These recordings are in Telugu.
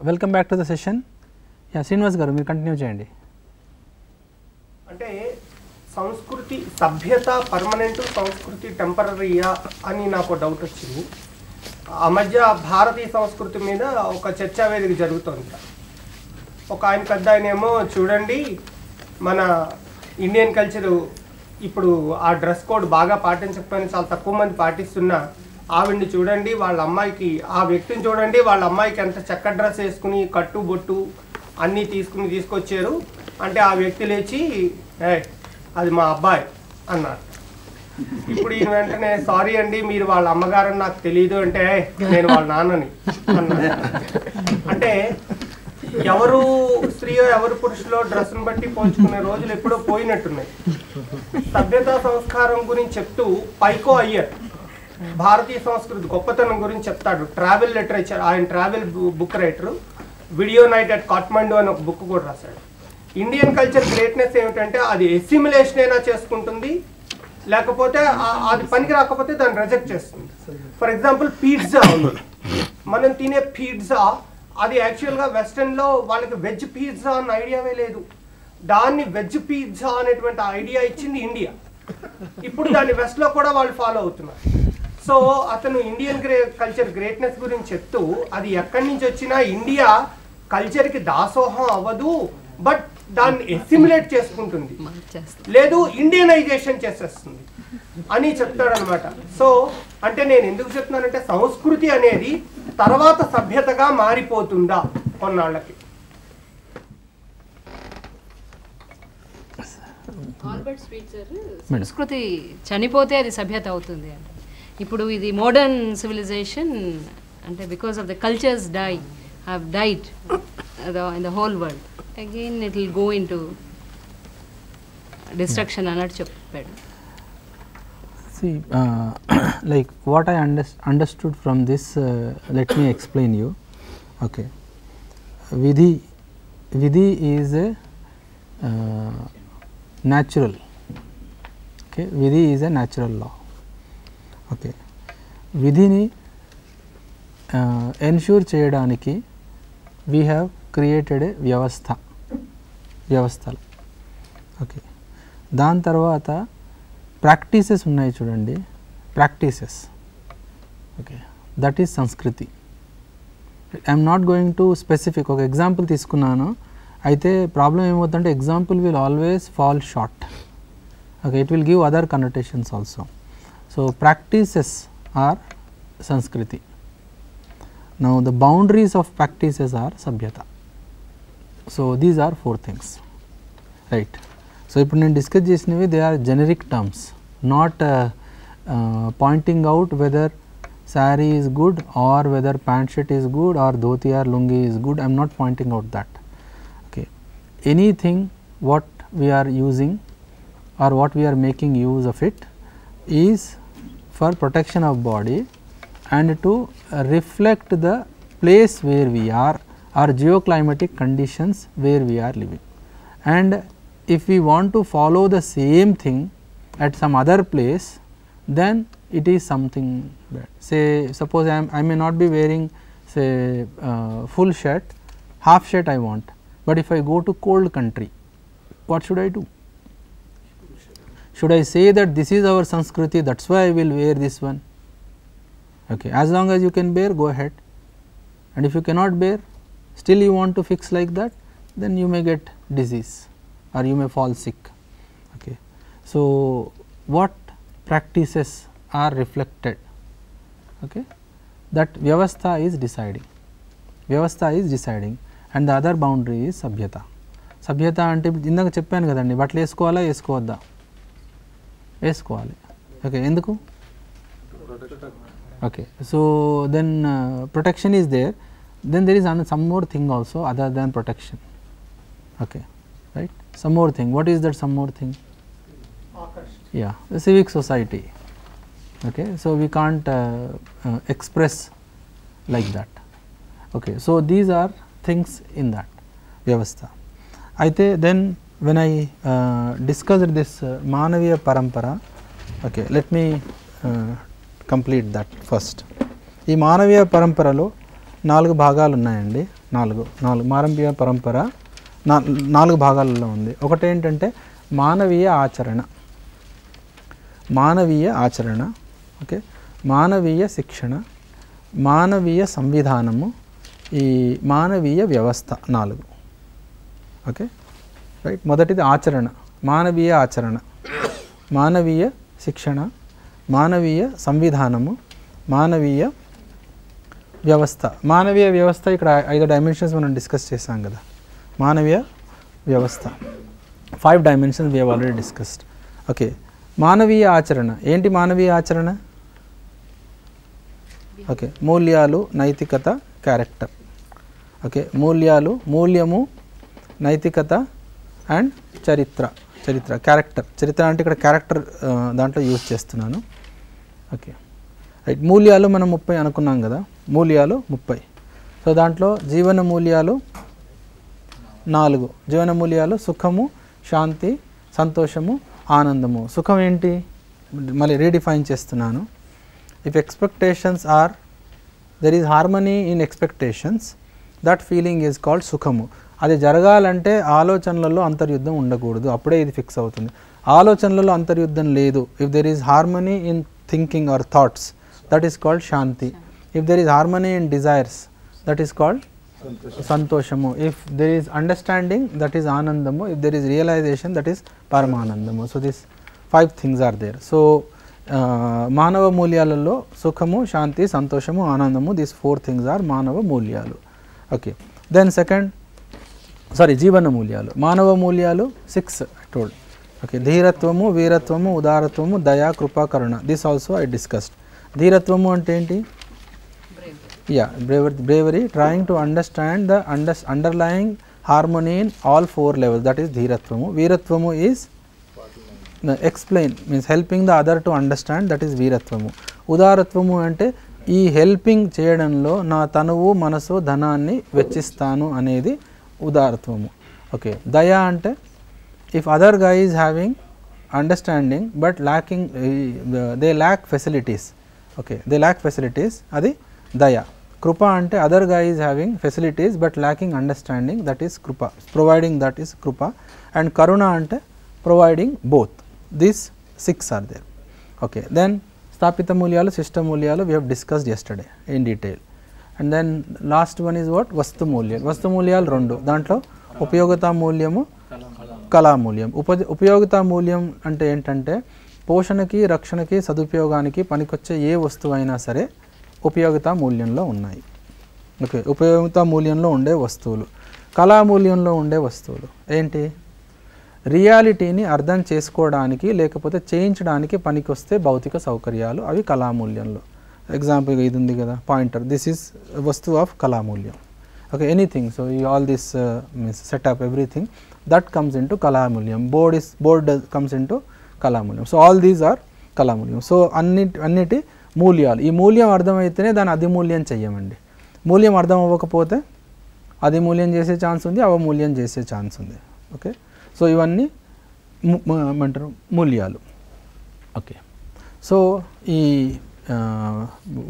Welcome back to the session. Srinivas గారు మీరు కంటిన్యూ చేయండి. అంటే సంస్కృతి సభ్యత పర్మనెంట్, సంస్కృతి టెంపరరీయా అని నాకు డౌట్ వచ్చింది. ఆ మధ్య భారతీయ సంస్కృతి మీద ఒక చర్చా వేదిక జరుగుతుంది. ఒక ఆయన పెద్ద ఆయన ఏమో చూడండి మన ఇండియన్ కల్చరు ఇప్పుడు ఆ డ్రెస్ కోడ్ బాగా పాటించకపోయినా చాలా తక్కువ మంది పాటిస్తున్నా ఆవిడ్ని చూడండి, వాళ్ళ అమ్మాయికి ఆ వ్యక్తిని చూడండి, వాళ్ళ అమ్మాయికి ఎంత చక్క డ్రెస్ వేసుకుని కట్టు బొట్టు అన్నీ తీసుకొచ్చారు అంటే ఆ వ్యక్తి లేచి అది మా అబ్బాయి అన్నారు. ఇప్పుడు ఈయన వెంటనే సారీ అండి మీరు వాళ్ళ అమ్మగారని నాకు తెలియదు అంటే నేను వాళ్ళ నాన్నని అన్నారు. అంటే ఎవరు స్త్రీయో ఎవరు పురుషులో డ్రెస్ను బట్టి పోల్చుకునే రోజులు ఎప్పుడో పోయినట్టున్నాయి. సభ్యతా సంస్కారం గురించి చెప్తూ పైకో అయ్యర్ భారతీయ సంస్కృతి గొప్పతనం గురించి చెప్తాడు. ట్రావెల్ లిటరేచర్, ఆయన travel book writer. Video night at Kathmandu అని ఒక బుక్ కూడా రాశాడు. ఇండియన్ కల్చర్ గ్రేట్నెస్ ఏమిటంటే అది ఎసిమిలేషన్ అయినా చేసుకుంటుంది, లేకపోతే అది పనికి రాకపోతే దాన్ని రిజెక్ట్ చేస్తుంది. ఫర్ ఎగ్జాంపుల్ పిజ్జా ఉంది, మనం తినే పిజ్జా అది యాక్చువల్గా వెస్టర్న్లో వాళ్ళకి వెజ్ పిజ్జా అన్న ఐడియావే లేదు. దాన్ని వెజ్ పిజ్జా అనేటువంటి ఐడియా ఇచ్చింది ఇండియా. ఇప్పుడు దాన్ని వెస్ట్లో కూడా వాళ్ళు ఫాలో అవుతున్నారు. సో అతను ఇండియన్ కల్చర్ గ్రేట్నెస్ గురించి చెప్తూ అది ఎక్కడి నుంచి వచ్చినా ఇండియా కల్చర్కి దాసోహం అవ్వదు, బట్ దాన్ని ఎసిమిలేట్ చేసుకుంటుంది, లేదు ఇండియనైజేషన్ చేసేస్తుంది అని చెప్తాడనమాట. సో అంటే నేను ఎందుకు చెప్తున్నానంటే సంస్కృతి అనేది తర్వాత సభ్యతగా మారిపోతుందా కొన్నాళ్ళకి? ఆల్బర్ట్ స్పీచర్ సంస్కృతి చనిపోతే అది సభ్యత అవుతుంది అంటే ఇప్పుడు ఇది మోడర్న్ సివిలైజేషన్ అంటే because of the cultures have died in the whole world, again it will go into destruction అన్నట్టు చెప్పాడు. See, like what I understood from this, let me explain you. Okay, vidhi is a natural. Okay, vidhi is a natural law. Okay, vidhini ensure cheyadaniki we have created a వ్యవస్థలు. ఓకే, దాని తర్వాత ప్రాక్టీసెస్ ఉన్నాయి చూడండి, ప్రాక్టీసెస్. ఓకే, దట్ ఈస్ సంస్కృతి. I'm not going to specific, ఒక ఎగ్జాంపుల్ తీసుకున్నాను, అయితే ప్రాబ్లం ఏమవుతుందంటే example will always fall short. Okay, it will give other connotations also. So practices are సంస్కృతి. Now the boundaries of practices are sabhyata. So these are 4 things, right? So ఇప్పుడు నేను డిస్కస్ చేసినవి they are generic terms, not pointing out whether saree is good or whether pant shirt is good or dhoti or lungi is good. I am not pointing out that. Okay, anything what we are using or what we are making use of it is for protection of body and to reflect the place where we are or geoclimatic conditions where we are living. And if we want to follow the same thing at some other place, then it is something bad. Say suppose I may not be wearing say full shirt, half shirt I want, but if I go to cold country, what should I do? Should I say that this is our Sanskriti, that is why I will wear this one? Okay, as long as you can bear, go ahead, and if you cannot bear, still you want to fix like that, then you may get disease or you may fall sick. Okay, so what practices are reflected? Okay, that vyavastha is deciding, and the other boundary is sabhyata. Sabhyata ante indaka cheppanu kadandi, బట్టలు వేసుకోవాలా వేసుకోవద్దా? వేసుకోవాలి. ఓకే, ఎందుకు? Okay, so then protection is there, then there is some more thing also other than protection. Okay, right, some more thing. What is that some more thing? Yeah, the civic society. Okay, so we can't express like that. Okay, so these are things in that vyavastha. Aithe then when I discussed this Manaviya Parampara, okay, let me complete that first. ఈ మానవీయ పరంపరలో 4 భాగాలు ఉన్నాయండి. నాలుగు మానవీయ పరంపర 4 భాగాలలో ఉంది. ఒకటి ఏంటంటే మానవీయ ఆచరణ, ఓకే, మానవీయ శిక్షణ, మానవీయ సంవిధానము, ఈ మానవీయ వ్యవస్థ 4. Okay right. మొదటిది ఆచరణ, మానవీయ ఆచరణ, మానవీయ శిక్షణ, మానవీయ సంవిధానము, మానవీయ వ్యవస్థ. మానవీయ వ్యవస్థ ఇక్కడ 5 డైమెన్షన్స్ మనం డిస్కస్ చేసాం కదా. మానవీయ వ్యవస్థ 5 dimensions we have already discussed. Okay, మానవీయ ఆచరణ ఏంటి? మానవీయ ఆచరణ ఓకే, మూల్యాలు, నైతికత, క్యారెక్టర్. ఓకే, మూల్యము, నైతికత అండ్ చరిత్ర. క్యారెక్టర్. చరిత్ర అంటే ఇక్కడ క్యారెక్టర్ దాంట్లో యూజ్ చేస్తున్నాను. Okay right. మూల్యాలు మనం 30 అనుకున్నాం కదా, మూల్యాలు 30. సో దాంట్లో జీవన మూల్యాలు 4. జీవన మూల్యాలు సుఖము, శాంతి, సంతోషము, ఆనందము. సుఖం ఏంటి? మళ్ళీ రీడిఫైన్ చేస్తున్నాను. If expectations are, there is harmony in expectations, that feeling is called సుఖము. అది జరగాలంటే ఆలోచనలలో అంతర్యుద్ధం ఉండకూడదు, అప్పుడే ఇది ఫిక్స్ అవుతుంది. ఆలోచనలలో అంతర్యుద్ధం లేదు. If there is harmony in thinking or thoughts, that is called శాంతి. If there is harmony in desires, that is called సంతోషము. If there is understanding, that is ఆనందము. If there is realization, that is పరమానందము. So this 5 things are there. So మానవ మూల్యాలలో సుఖము, శాంతి, సంతోషము, ఆనందము, దీస్ 4 things ఆర్ మానవ మూల్యాలు. ఓకే, దెన్ జీవన మూల్యాలు. మానవ మూల్యాలు 6 I told. ఓకే, ధీరత్వము, వీరత్వము, ఉదారత్వము, దయా, కృపా, కరుణ. This also I discussed. ధీరత్వము అంటే ఏంటి? bravery, trying to understand the underlying harmony in all 4 levels, that is dheeratvamu. Veeratvamu is explain, means helping the other to understand, that is veeratvamu. Udaratvamu ante ఈ హెల్పింగ్ చేయడంలో నా తనువు, మనసు, ధనాన్ని వెచ్చిస్తాను అనేది ఉదారత్వము. ఓకే, దయా అంటే if other guy is having understanding but lacking, they lack facilities. Okay, they lack facilities, అది దయ. కృప అంటే other guy is having facilities but lacking understanding, that is కృప, providing, that is కృప. అండ్ కరుణ అంటే providing both. These 6 are there. Okay, then స్థాపిత మూల్యాలు, శిష్ట మూల్యాలు we have discussed yesterday in detail. And then last one is what? వస్తు మూల్యాలు. వస్తు మూల్యాలు 2. దాంట్లో ఉపయోగితా మూల్యము, కళా మూల్యం. ఉపయోగితా మూల్యం అంటే ఏంటంటే పోషణకి, రక్షణకి, సదుపయోగానికి పనికొచ్చే ఏ వస్తువు అయినా సరే ఉపయోగితా మూల్యంలో ఉన్నాయి. ఓకే, ఉపయోగితా మూల్యంలో ఉండే వస్తువులు. కళామూల్యంలో ఉండే వస్తువులు ఏంటి? రియాలిటీని అర్థం చేసుకోవడానికి లేకపోతే చేయించడానికి పనికొస్తే భౌతిక సౌకర్యాలు, అవి కళామూల్యంలో. ఎగ్జాంపుల్గా ఇది ఉంది కదా, పాయింటర్, దిస్ ఈజ్ వస్తువు ఆఫ్ కళామూల్యం. Okay, anything. సో ఈ all this means setup, everything that comes into కళామూల్యం. బోర్డ్ కమ్స్ ఇన్ టు కళామూల్యం. సో ఆల్ దీస్ ఆర్ కళామూల్యం. సో అన్నిటి మూల్యాలు. ఈ మూల్యం అర్థమైతేనే దాన్ని అధిమూల్యం చెయ్యమండి. మూల్యం అర్థం అవ్వకపోతే అధిమూల్యం చేసే ఛాన్స్ ఉంది, అవమూల్యం చేసే ఛాన్స్ ఉంది. ఓకే, సో ఇవన్నీ ఏమంటారు? మూల్యాలు. ఓకే, సో ఈ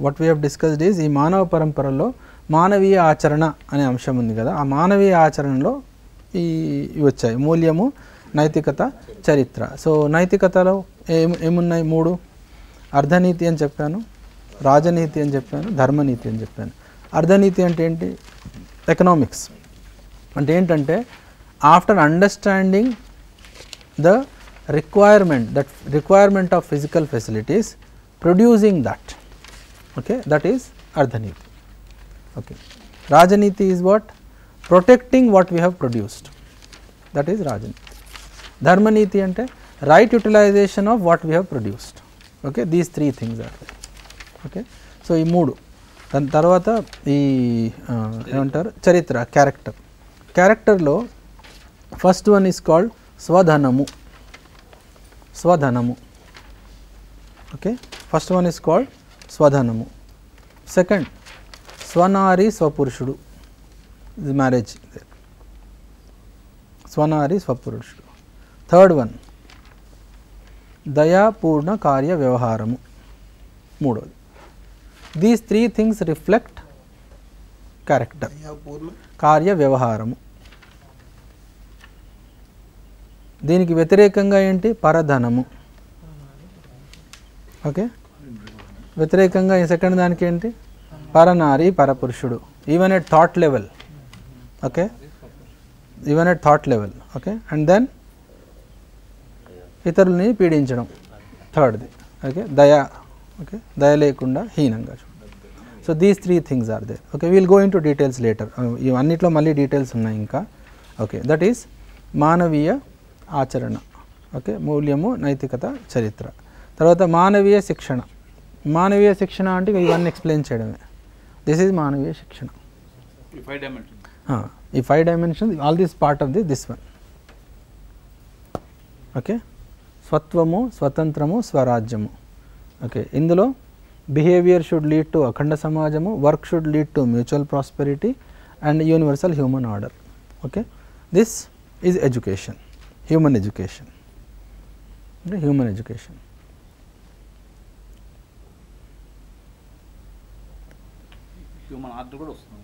what we have discussed is ఈ మానవ పరంపరలో మానవీయ ఆచరణ అనే అంశం ఉంది కదా, ఆ మానవీయ ఆచరణలో ఇవి వచ్చాయి: మూల్యము, నైతికత, చరిత్ర. సో నైతికతలో ఏమున్నాయి? 3. అర్ధనీతి అని చెప్పాను, రాజనీతి అని చెప్పాను, ధర్మనీతి అని చెప్పాను. అర్ధనీతి అంటే ఏంటి? ఎకనామిక్స్. అంటే ఏంటంటే after understanding the requirement of physical facilities, producing that. Okay, that is అర్ధనీతి. ఓకే, రాజనీతి is what? Protecting what we have produced, that is రాజనీతి. ధర్మనీతి అంటే right utilization of what we have produced. Okay, these 3 things are there. Okay, so ఈ 3. దాని తర్వాత ఈ ఏమంటారు? చరిత్ర, క్యారెక్టర్. క్యారెక్టర్లో ఫస్ట్ వన్ ఈజ్ కాల్డ్ స్వధనము. Okay, first one is called స్వధనము. సెకండ్, స్వనారి స్వపురుషుడు, ఇది మ్యారేజ్. స్వనారి స్వపురుషుడు. థర్డ్ వన్ దయాపూర్ణ కార్య వ్యవహారము, 3వది. దీస్ 3 things రిఫ్లెక్ట్ క్యారెక్టర్, కార్య వ్యవహారము. దీనికి వ్యతిరేకంగా ఏంటి? పరధనము. ఓకే, వ్యతిరేకంగా ఈ సెకండ్ దానికి ఏంటి? పరనారి, పరపురుషుడు. Even at thought level. Okay, even at thought level. Okay, and then ఇతరుల్ని పీడించడం థర్డ్ది. ఓకే, దయ. ఓకే, దయ లేకుండా హీనంగా చూడడం. So these 3 things are there. Okay, will go into details later. ఇవన్నిట్లో మళ్ళీ డీటెయిల్స్ ఉన్నాయి ఇంకా. ఓకే, దట్ ఈస్ మానవీయ ఆచరణ. ఓకే, మూల్యము, నైతికత, చరిత్ర. తర్వాత మానవీయ శిక్షణ. మానవీయ శిక్షణ అంటే ఇవన్నీ ఎక్స్ప్లెయిన్ చేయడమే. దిస్ ఈజ్ మానవీయ శిక్షణ. ఈ 5 dimensions, all this part of this one. Okay, స్వత్వము, స్వతంత్రము, స్వరాజ్యము. ఓకే, ఇందులో బిహేవియర్ షుడ్ లీడ్ టు అఖండ సమాజము, work should lead to mutual prosperity and universal human order. Okay, this is education, human education. అంటే హ్యూమన్ ఎడ్యుకేషన్. హ్యూమన్ ఆర్డర్ కూడా వస్తుంది.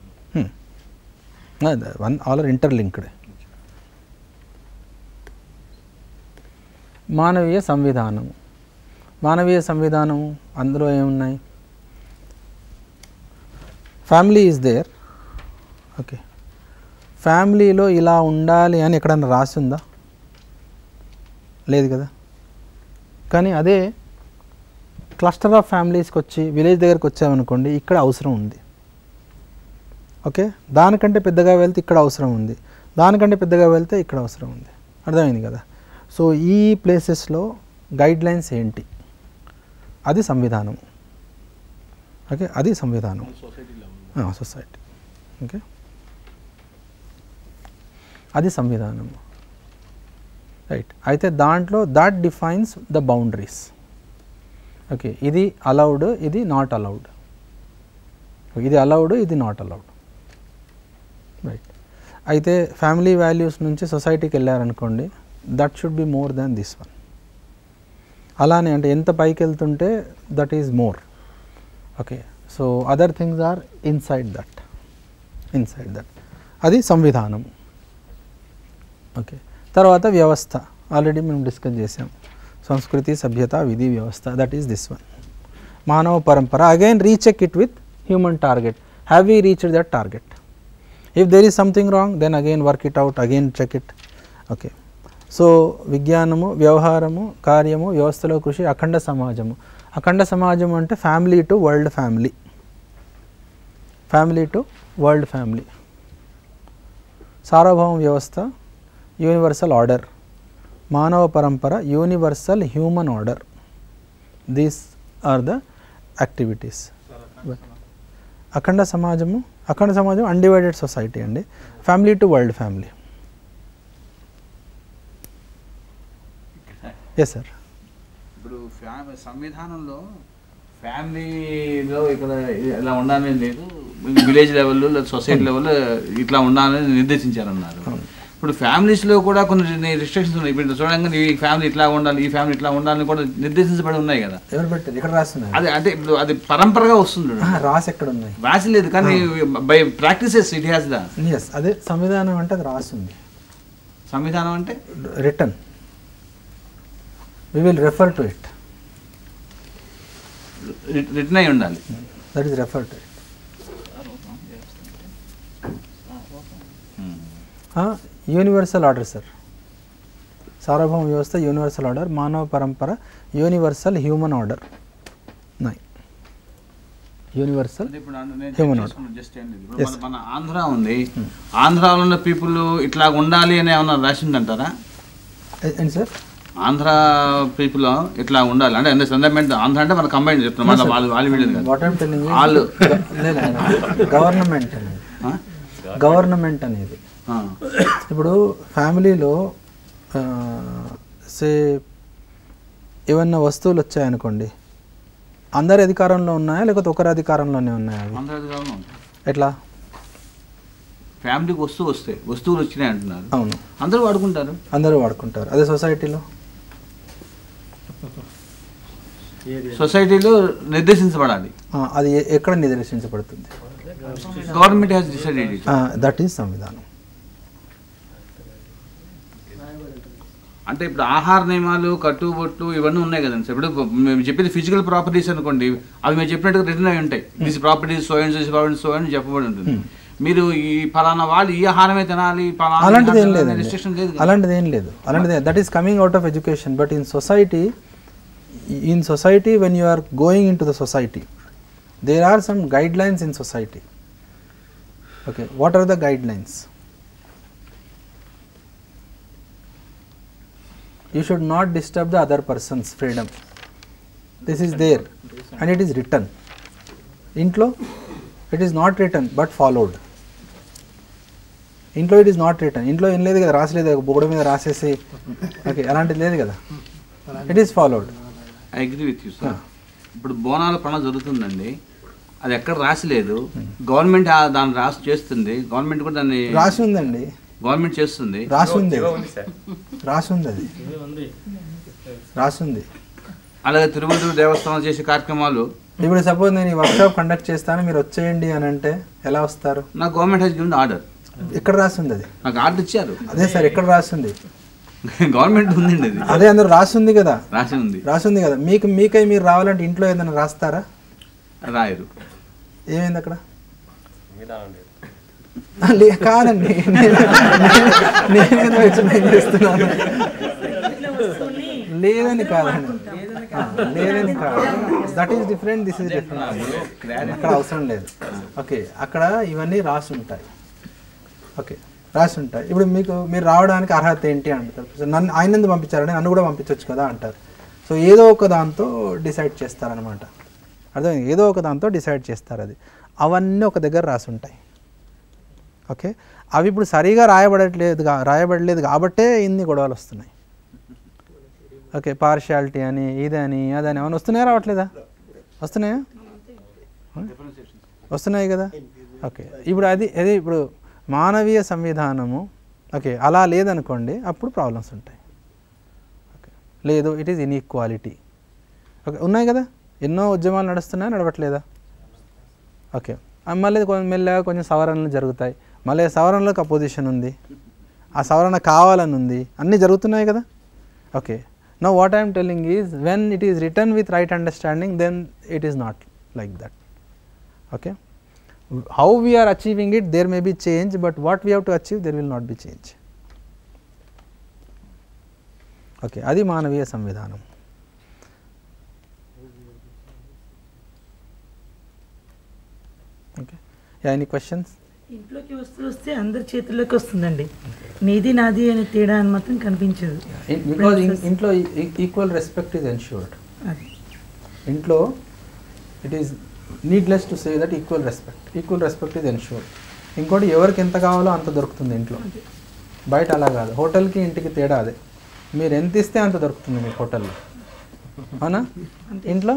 One all are interlinked. మానవీయ సంవిధానము. మానవీయ సంవిధానము అందులో ఏమున్నాయి? Family is there. ఓకే, ఫ్యామిలీలో ఇలా ఉండాలి అని ఎక్కడన్నా రాసిందా? లేదు కదా. కానీ అదే క్లస్టర్ ఆఫ్ ఫ్యామిలీస్కి వచ్చి విలేజ్ దగ్గరకు వచ్చామనుకోండి, ఇక్కడ అవసరం ఉంది. ఓకే, దానికంటే పెద్దగా వెళ్తే ఇక్కడ అవసరం ఉంది, దానికంటే పెద్దగా వెళ్తే ఇక్కడ అవసరం ఉంది. అర్థమైంది కదా. సో ఈ ప్లేసెస్లో గైడ్ లైన్స్ ఏంటి? అది సంవిధానం. ఓకే, అది సంవిధానం, సొసైటీ. ఓకే, అది సంవిధానం. రైట్. అయితే దాంట్లో that defines the boundaries. Okay, ఇది అలౌడ్, ఇది నాట్ అలౌడ్. ఇది అలౌడ్, ఇది నాట్ అలౌడ్. రైట్. అయితే ఫ్యామిలీ వాల్యూస్ నుంచి సొసైటీకి వెళ్ళారనుకోండి, that should be more than this one. అలానే అంటే ఎంత పైకి వెళ్తుంటే that is more. Okay, so other things are inside that. అది సంవిధానం. ఓకే, తర్వాత వ్యవస్థ ఆల్రెడీ మనం డిస్కస్ చేసాం. సంస్కృతి, సభ్యత, విధి, వ్యవస్థ. That is this one. మానవ పరంపర. Again recheck it with human target. Have we reached that target? If there is something wrong, then again work it out, again check it. Okay. So విజ్ఞానము, వ్యవహారము, కార్యము, వ్యవస్థలో కృషి, అఖండ సమాజము. అఖండ సమాజం అంటే family to world family. Family to world family. సార్వభౌమ వ్యవస్థ, యూనివర్సల్ ఆర్డర్. మానవ పరంపర, universal human order. These are the activities. అఖండ సమాజము, అఖండ సమాజం అన్డివైడెడ్ సొసైటీ అండి. Family to world family. Yes sir. ఇప్పుడు సంవిధానంలో ఫ్యామిలీలో ఇక్కడ ఇలా ఉండాలని లేదు, విలేజ్ లెవెల్లో లేదా సొసైటీ లెవెల్లో ఇట్లా ఉండాలని నిర్దేశించారన్నారు. ఇప్పుడు ఫ్యామిలీస్లో కూడా కొన్ని రిస్ట్రిక్షన్స్ ఉన్నాయి. ఇప్పుడు చూడంగా ఈ ఫ్యామిలీ ఇట్లా ఉండాలి, ఈ ఫ్యామిలీ ఇట్లా ఉండాలని కూడా నిర్దేశించబడి ఉన్నాయి కదా. ఎవరు పెట్టారు? ఇక్కడ రాస్తున్నారు. అది అంటే ఇప్పుడు అది పరంపరగా వస్తుంది. రాసి ఎక్కడ ఉన్నాయి? రాసి లేదు, కానీ by practices it has the. Yes, అదే సంవిధానం అంటే అది రాస్తుంది. సంవిధానం అంటే return. We will refer to it. Return అయి ఉండాలి. That is refer to it. Universal order sir. సార్వభౌమ వ్యవస్థ, యూనివర్సల్ ఆర్డర్. మానవ పరంపర, universal human order. Universal human order. మన ఆంధ్ర ఉంది, ఆంధ్రాలో ఉన్న పీపుల్ ఇట్లా ఉండాలి అని ఏమన్నా రాసిందంటారా? ఏంటి సార్? ఆంధ్ర పీపుల్ ఇట్లా ఉండాలి అంటే సందర్భం. ఆంధ్ర అంటే మన కంబైన్ చెప్తున్నాం, వాళ్ళు వీళ్ళు గవర్నమెంట్ అనేది. ఇప్పుడు ఫ్యామిలీలో సే ఏమన్నా వస్తువులు వచ్చాయనుకోండి, అందరి అధికారంలో ఉన్నాయా లేకపోతే ఒకరి అధికారంలోనే ఉన్నాయా? అందరి అధికారంలో ఉంటాయి. ఎట్లా? ఫ్యామిలీకి వస్తువులు వచ్చినాయి అంటున్నారు. అవును, అందరూ వాడుకుంటారు. అదే సొసైటీలో సొసైటీలో నిర్దేశించబడాలి. అది ఎక్కడ నిర్దేశించబడుతుంది? Government has decided it. That is సంవిధానం. అంటే ఇప్పుడు ఆహార నియమాలు, కట్టుబొట్లు ఇవన్నీ ఉన్నాయి కదండి సార్. ఇప్పుడు మేము చెప్పేది ఫిజికల్ ప్రాపర్టీస్ అనుకోండి, అవి మేము చెప్పినట్టుగా రిటర్న్ అయి ఉంటాయి. This properties so and so అని చెప్పబడి ఉంటుంది. మీరు ఈ ఫలానా వాళ్ళు ఈ ఆహారమే తినాలి, అలాంటిది ఏం లేదు, అలాంటిది ఏం లేదు, అలాంటిది that is coming out of education. But in society when you are going into the society, there are some guidelines in society. Okay, what are the guidelines? You should not disturb the other person's freedom. This is there and it is written. Intlo it is not written but followed. ఇంట్లో ఇట్ ఈస్ నాట్ రిటర్న్. ఇంట్లో ఏం లేదు కదా, రాసలేదు, బోర్డు మీద రాసేసి ఓకే అలాంటిది లేదు కదా, it is followed. I agree with you sir. ఇప్పుడు బోనాల పండుగ జరుగుతుందండి, అది ఎక్కడ రాసిలేదు, గవర్నమెంట్ దాన్ని రాసి చేస్తుంది, గవర్నమెంట్ కూడా దాన్ని రాసి ఉందండి, గవర్నమెంట్ చేస్తుంది, రాసి ఉంది, రాసి ఉంది, అది రాసి ఉంది. అలాగే తిరుమల దేవస్థానం చేసే కార్యక్రమాలు, ఇప్పుడు సపోజ్ నేను ఈ వర్క్షాప్ కండక్ట్ చేస్తాను, మీరు వచ్చేయండి అని అంటే ఎలా వస్తారు? నాకు గవర్నమెంట్ హెస్ గివెన్ ఆర్డర్. ఎక్కడ రాసి ఉంది? అది నాకు ఆర్డర్ ఇచ్చారు. అదే సార్, ఎక్కడ రాసి ఉంది? గవర్నమెంట్ ఉందండి అది. అదే అందరూ రాసి ఉంది కదా, రాసి ఉంది, రాసి ఉంది కదా. మీకై మీరు రావాలంటే ఇంట్లో ఏదైనా రాస్తారా? రాయరు. ఏమైంది అక్కడ? కాదండి, నేనేదో ఎక్స్ప్లెయిన్ చేస్తున్నాను. లేదని కాదండి, లేదని కాదు, that is different, this is different. అక్కడ అవసరం లేదు. ఓకే, అక్కడ ఇవన్నీ రాసి ఉంటాయి. ఓకే, రాసి ఉంటాయి. ఇప్పుడు మీరు రావడానికి అర్హత ఏంటి అంటారు. నన్ను ఆయన ఎందుకు పంపించారంటే నన్ను కూడా పంపించవచ్చు కదా అంటారు. సో ఏదో ఒక దాంతో డిసైడ్ చేస్తారనమాట. అర్థమైంది? ఏదో ఒక దాంతో డిసైడ్ చేస్తారు. అది అవన్నీ ఒక దగ్గర రాసి ఉంటాయి. ఓకే, అవి ఇప్పుడు సరిగా రాయబడలేదు కాబట్టే ఇన్ని గొడవలు వస్తున్నాయి. ఓకే, పార్షియాలిటీ అని, ఇదని అదని ఏమైనా వస్తున్నాయా, రావట్లేదా? వస్తున్నాయా? వస్తున్నాయి కదా. ఓకే, ఇప్పుడు అది ఇప్పుడు మానవీయ సంవిధానము ఓకే అలా లేదనుకోండి, అప్పుడు ప్రాబ్లమ్స్ ఉంటాయి. ఓకే, లేదు, ఇట్ ఈస్ ఇన్ఈక్వాలిటీ. ఓకే, ఉన్నాయి కదా, ఎన్నో ఉద్యమాలు నడుస్తున్నాయి, నడవట్లేదా? ఓకే, మళ్ళీ మెల్లగా కొంచెం సవరణలు జరుగుతాయి, మళ్ళీ సవరణలకు అపోజిషన్ ఉంది, ఆ సవరణ కావాలని ఉంది, అన్నీ జరుగుతున్నాయి కదా. Okay, now what I am telling is, when it is written with right understanding, then it is not like that. Okay, how we are achieving it, there may be change, but what we have to achieve, there will not be change. Okay, adi మానవీయ సంవిధానం. Okay, yeah, any questions? ఇంట్లోకి వస్తే అందరి చేతుల్లోకి వస్తుందండి, నీది నాది అనే తేడా అని మాత్రం కనిపించదు. బికాజ్ ఇంట్లో ఈక్వల్ రెస్పెక్ట్ ఈజ్ ఎన్ష్యూర్డ్. ఇంట్లో it is needless to say that equal respect is ensured. ఇంకోటి ఎవరికి ఎంత కావాలో అంత దొరుకుతుంది ఇంట్లో, బయట అలా కాదు. హోటల్కి ఇంటికి తేడా అదే, మీరు ఎంత ఇస్తే అంత దొరుకుతుంది మీకు హోటల్లో, అవునా? ఇంట్లో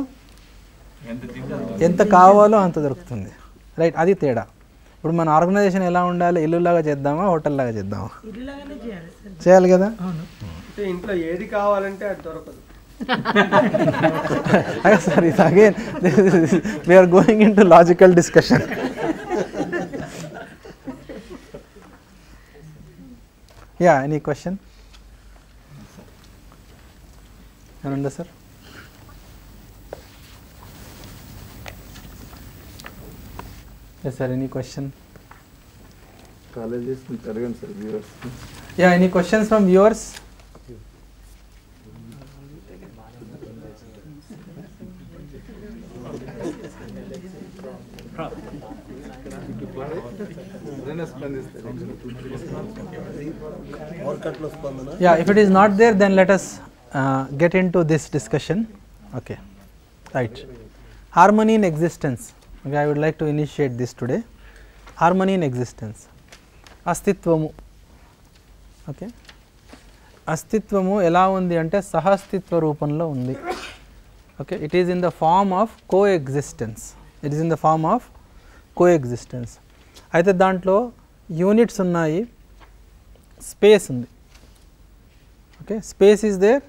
ఎంత కావాలో అంత దొరుకుతుంది, రైట్? అది తేడా. ఇప్పుడు మన ఆర్గనైజేషన్ ఎలా ఉండాలి? ఇల్లులాగా చేద్దామా, హోటల్ లాగా చేద్దామా? చేయాలి కదా. ఇంట్లో ఏది కావాలంటే అది దొరకదు. సార్, ఇది again we're going into logical discussion. Yeah, any question? ఏమన్నా sir? Yes sir, any question? Colleges arrogant sir, viewers. Yeah, any questions from viewers? Yeah, if it is not there, then let us get into this discussion. Okay, right. Harmony in existence. Okay, I would like to initiate this today. Harmony in existence. అస్తిత్వము. ఓకే, అస్తిత్వము ఎలా ఉంది అంటే సహస్తిత్వ రూపంలో ఉంది. Okay, it is in the form of coexistence. అయితే దాంట్లో యూనిట్స్ ఉన్నాయి, స్పేస్ ఉంది. Okay, space is there,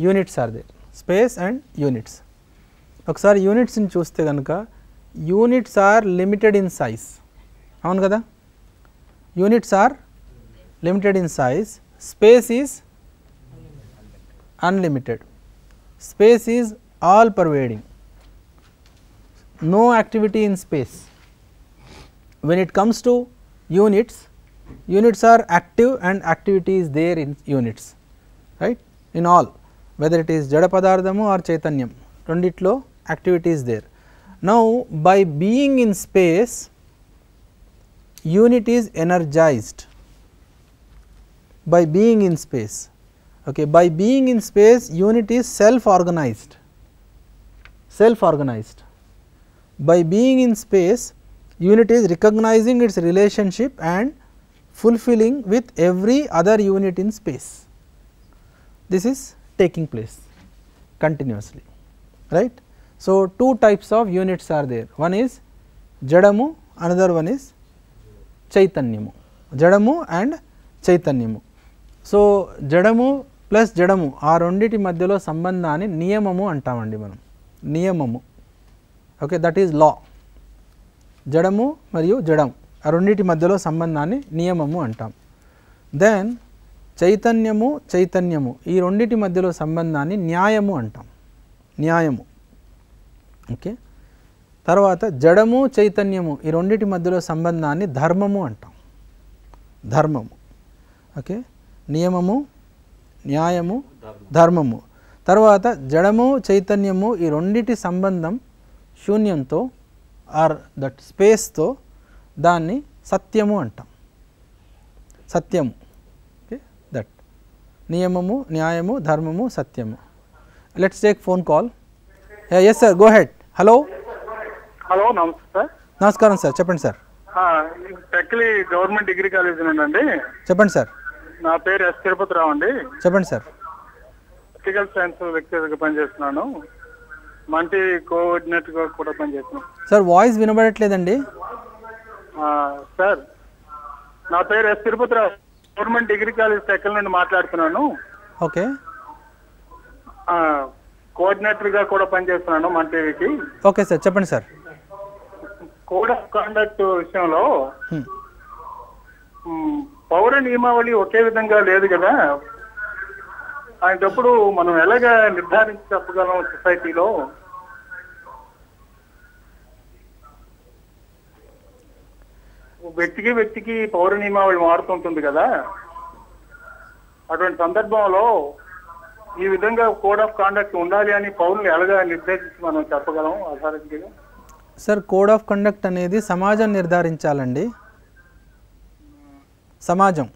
units are there. Space and units. ఒకసారి యూనిట్స్ని చూస్తే కనుక units are limited in size, అవును కదా, units are limited in size, space is unlimited, space is all pervading, no activity in space. When it comes to units, units are active and activity is there in units, right, in all, whether it is jada padarthamu or chaitanyam, renditlo activity is there. Now by being in space, unit is energized by being in space. Okay, by being in space, unit is self organized, by being in space, unit is recognizing its relationship and fulfilling with every other unit in space. This is taking place continuously, right. So two types of units are there, one is jadamu, another one is chaitanyamu, jadamu and chaitanyamu. So జడము ప్లస్ జడము ఆ రెండిటి మధ్యలో సంబంధాన్ని నియమము అంటామండి మనం, నియమము. Okay, that is law. జడము మరియు జడం ఆ రెండిటి మధ్యలో సంబంధాన్ని నియమము అంటాం. దెన్ చైతన్యము చైతన్యము ఈ రెండిటి మధ్యలో సంబంధాన్ని న్యాయము అంటాం, న్యాయము. ఓకే, తర్వాత జడము చైతన్యము ఈ రెండిటి మధ్యలో సంబంధాన్ని ధర్మము అంటాం, ధర్మము. ఓకే, నియమము, న్యాయము, ధర్మము. తర్వాత జడము చైతన్యము ఈ రెండిటి సంబంధం శూన్యంతో ఆర్ దట్ స్పేస్తో, దాన్ని సత్యము అంటాం, సత్యము. ఓకే, దట్ నియమము, న్యాయము, ధర్మము, సత్యము. Let's take phone call. Yes sir, go ahead. Hello hello, నమస్తే సార్. నమస్కారం సార్, చెప్పండి sir. Tekkali government degree college నుండి. చెప్పండి సార్. నా పేరు ఎస్ తిరుపతిరావు అండి. చెప్పండి సార్. పొలిటికల్ సైన్స్ లెక్చరర్గా పనిచేస్తున్నాను, మంటి కోఆర్డినేటర్గా కూడా పనిచేస్తున్నాను. Sir voice వినబడట్లేదండి. సార్ నా పేరు S Tirupati Rao, government degree college Tekkali నుండి మాట్లాడుతున్నాను. ఓకే, కోఆర్డినేటర్గా కూడా పనిచేస్తున్నాను మంటికి. ఓకే సార్, చెప్పండి సార్. కోడ్ ఆఫ్ కాండక్ట్ విషయంలో పౌర నియమావళి ఒకే విధంగా లేదు కదా, అలాంటప్పుడు మనం ఎలాగా నిర్ధారించి చెప్పగలం? సొసైటీలో వ్యక్తికి పౌర నియమావళి మారుతుంటుంది కదా, అటువంటి సందర్భంలో ఈ విధంగా కోడ్ ఆఫ్ కాండక్ట్ ఉండాలి అని పౌరులు ఎలాగా నిర్దేశించి మనం చెప్పగలం అథారిటీగా? సార్, కోడ్ ఆఫ్ కండక్ట్ అనేది సమాజం నిర్ధారించాలండి, సమాజం.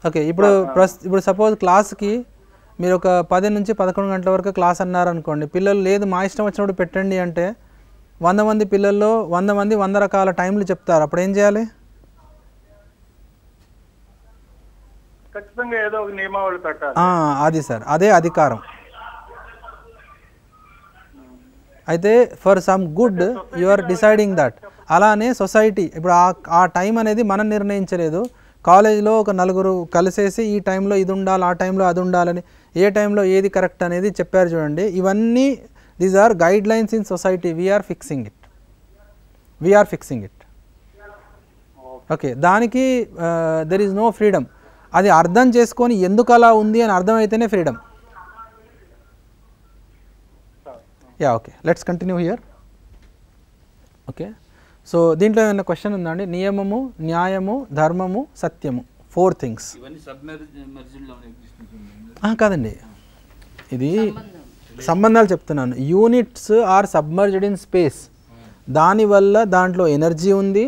ఓకే, ఇప్పుడు సపోజ్ క్లాస్కి మీరు ఒక 10 నుంచి 11 గంటల వరకు క్లాస్ అన్నారనుకోండి, పిల్లలు లేదు మా ఇష్టం వచ్చినప్పుడు పెట్టండి అంటే 100 మంది పిల్లల్లో 100 మంది 100 రకాల టైంలు చెప్తారు, అప్పుడు ఏం చేయాలి? ఖచ్చితంగా ఏదో ఒక నియమావళి పెట్టాలి. అది సార్, అదే అధికారం. అయితే for some good you are deciding that. అలానే సొసైటీ ఇప్పుడు ఆ టైం అనేది మనం నిర్ణయించలేదు, కాలేజీలో ఒక నలుగురు కలిసేసి ఈ టైంలో ఇది ఉండాలి, ఆ టైంలో అది ఉండాలని, ఏ టైంలో ఏది కరెక్ట్ అనేది చెప్పారు చూడండి. ఇవన్నీ these are guidelines in society, we're fixing it. Okay, దానికి దెర్ ఈజ్ నో ఫ్రీడమ్. అది అర్థం చేసుకొని ఎందుకు అలా ఉంది అని అర్థమైతేనే freedom. Yeah, okay, let's continue here. Okay, so దీంట్లో ఏమైనా క్వశ్చన్ ఉందండి? నియమము, న్యాయము, ధర్మము, సత్యము, 4 థింగ్స్. కాదండి, ఇది సంబంధాలు చెప్తున్నాను. Units are submerged in space, దానివల్ల దాంట్లో ఎనర్జీ ఉంది,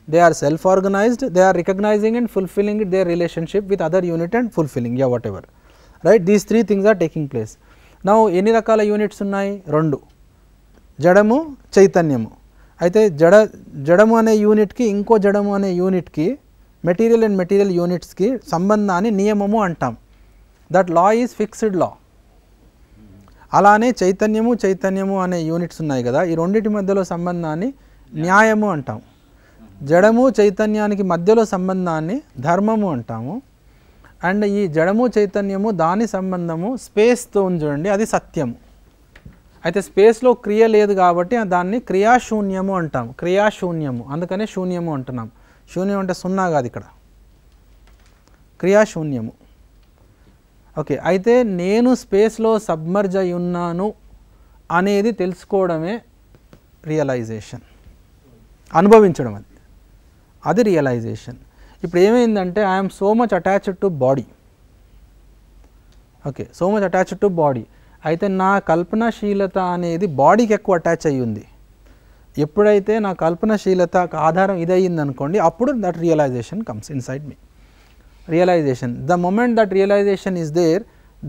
they are self organised, they are recognising and fulfilling their relationship with other unit and fulfilling, yeah whatever, right. These 3 things are taking place. Now ఎన్ని రకాల యూనిట్స్ ఉన్నాయి? 2, జడము, చైతన్యము. అయితే జడము అనే యూనిట్కి ఇంకో జడము అనే యూనిట్కి, మెటీరియల్ అండ్ మెటీరియల్ యూనిట్స్కి సంబంధాన్ని నియమము అంటాం. దట్ లా ఈజ్ ఫిక్స్డ్ లా. అలానే చైతన్యము అనే యూనిట్స్ ఉన్నాయి కదా, ఈ రెండింటి మధ్యలో సంబంధాన్ని న్యాయము అంటాం. జడము చైతన్యానికి మధ్యలో సంబంధాన్ని ధర్మము అంటాము. అండ్ ఈ జడము చైతన్యము దాని సంబంధము స్పేస్తో ఉంది చూడండి, అది సత్యము. అయితే స్పేస్లో క్రియ లేదు కాబట్టి దాన్ని క్రియాశూన్యము అంటాం. క్రియాశూన్యము, అందుకనే శూన్యము అంటున్నాం. శూన్యం అంటే సున్నా కాదు, ఇక్కడ క్రియాశూన్యము. ఓకే, అయితే నేను స్పేస్లో సబ్మర్జ్ అయి ఉన్నాను అనేది తెలుసుకోవడమే రియలైజేషన్, అనుభవించడం, అది రియలైజేషన్. ఇప్పుడు ఏమైందంటే I'm so much attached to body. Okay, so much attached to body. అయితే నా కల్పనాశీలత అనేది బాడీకి ఎక్కువ అటాచ్ అయ్యి ఉంది. ఎప్పుడైతే నా కల్పనాశీలత ఆధారం ఇదయ్యింది అనుకోండి, అప్పుడు that realisation comes inside me. realization, the moment that realization is there,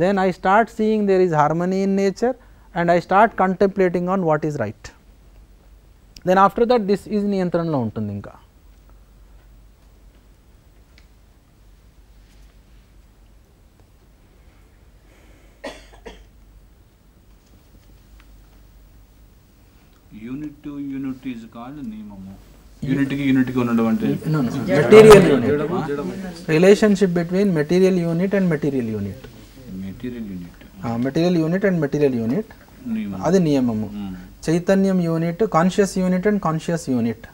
then I start seeing there is harmony in nature and I start contemplating on what is right. Then after that this is నియంత్రణలో ఉంటుంది. ఇంకా unit to unit is called నియమము. యూనిట్కి యూనిట్కి ఉండడం అంటే material unit, relationship between material unit and material unit. Material unit and material unit అది నియమము. చైతన్యం unit, conscious unit and conscious unit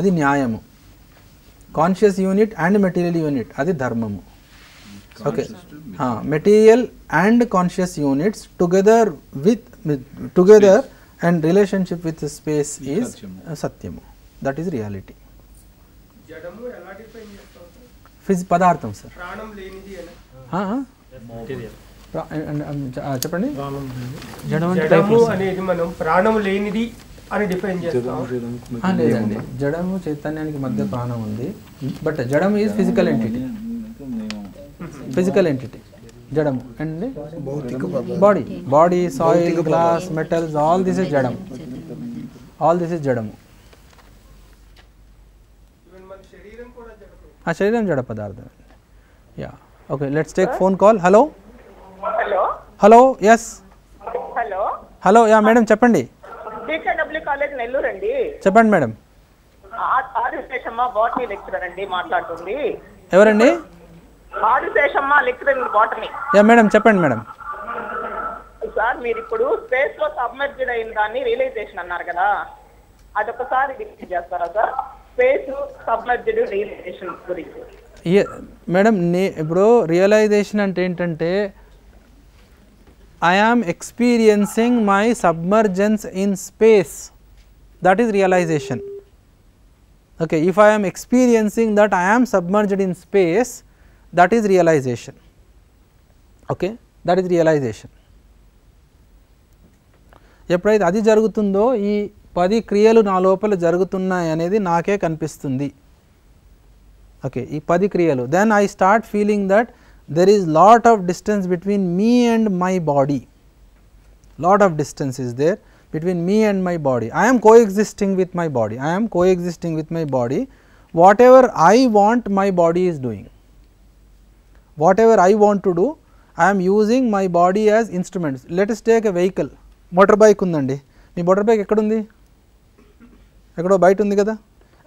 అది న్యాయము. Conscious unit and material unit అది ధర్మము. Okay, material and conscious units together and relationship with space is satyamu, that is reality. జడము ఎలా డిఫైన్ చేస్తాం సార్? పదార్థం సార్, ప్రాణం లేనిది చెప్పండి. జడము అనేది మనం ప్రాణం లేనిది అని డిఫైన్ చేస్తాం. లేదండి, జడము చైతన్యానికి మధ్య ప్రాణం ఉంది. బట్ జడము is physical entity, physical entity జడము and body, soil, glass, metals, all this is జడము, ఆల్ దిస్ ఇస్ జడము. శరీరం జడ పదార్థం. Yeah, okay, let's take phone call. Hello hello, yes hello, yeah madam చెప్పండి. కాలేజ్ నెల్లూరు అండి. చెప్పండి మేడం. ఆదిశేషమ్మ బాటనీ లెక్చరర్ అండి మాట్లాడుతుంది. ఎవరండి? Adiseshamma lecturer botany. Yeah madam చెప్పండి మేడం. సార్ మీరు ఇప్పుడు స్పేస్ లో సబ్మర్జ్డ్ అయిన దాన్ని రియలైజేషన్ అన్నారు కదా, అదొకసారి డిస్కస్ చేస్తారా సార్? స్పేస్ సబ్మర్జ్డ్ రియలైజేషన్ గురించి. మేడం ఇప్పుడు రియలైజేషన్ అంటే ఏంటంటే I am experiencing my submergence in space, that is realization. Okay, if I am experiencing that I am submerged in space, that is realization. Okay, that is realization. ఎప్పుడైతే అది జరుగుతుందో ఈ 10 క్రియలు నా లోపల జరుగుతున్నాయి అనేది నాకే కనిపిస్తుంది. ఓకే, ఈ 10 క్రియలు, then I start feeling that there is lot of distance between me and my body, lot of distance is there between me and my body. I am coexisting with my body, I am coexisting with my body. Whatever I want my body is doing, whatever I want to do I am using my body as instruments. Let us take a vehicle, motor bike undandi. Me motor bike ఎక్కడుంది? ఎక్కడో బయట ఉంది కదా.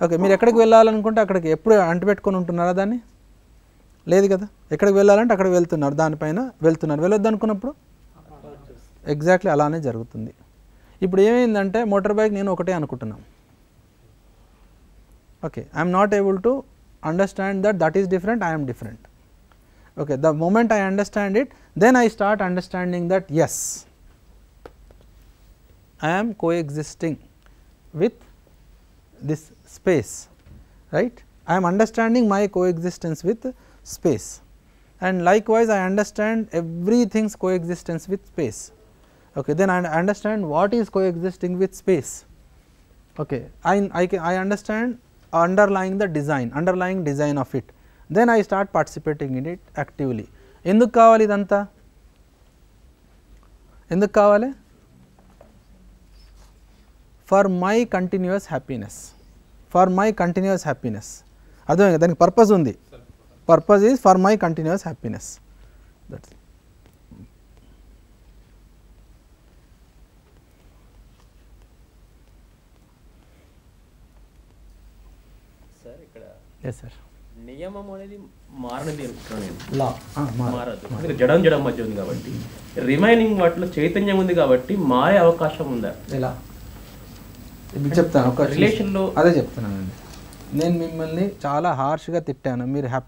ఓకే, మీరు ఎక్కడికి వెళ్ళాలనుకుంటే అక్కడికి ఎప్పుడు అంటిపెట్టుకొని ఉంటున్నారా దాన్ని? లేదు కదా. ఎక్కడికి వెళ్ళాలంటే అక్కడికి వెళ్తున్నారు, దానిపైన వెళ్తున్నారు. వెళ్ళొద్దు అనుకున్నప్పుడు ఎగ్జాక్ట్లీ అలానే జరుగుతుంది. ఇప్పుడు ఏమైందంటే మోటార్ బైక్ నేను ఒకటే అనుకుంటున్నాను. Okay, I'm not able to understand that that is different, I'm different. Okay, the moment I understand it, then I start understanding that is I am coexisting with this space, right? I am understanding my coexistence with space, and likewise I understand everything's coexistence with space. Okay, then I understand what is coexisting with space. Okay, I understand underlying design of it. Then I start participating in it actively. Enduku kavali idantha? Enduku kavali? For my continuous happiness, for my continuous happiness. అర్థమైంది, దానికి పర్పస్ ఉంది. Purpose is for my continuous happiness. That's sir ఇక్కడ ఎస్ సార్. నియమం అనేది మారనిది అనుకుంటున్నాను నేను. లా మారదు, ఎందుకంటే జడం జడం మధ్య ఉంది కాబట్టి. రిమైనింగ్ వాటిలో చైతన్యం ఉంది కాబట్టి మారే అవకాశం ఉందా? ఎలా చెప్తాను, ఒక రిలేషన్లో అదే చెప్తున్నానండి. నేను మిమ్మల్ని చాలా హార్ష్గా తిట్టాను, మీరు హ్యాపీ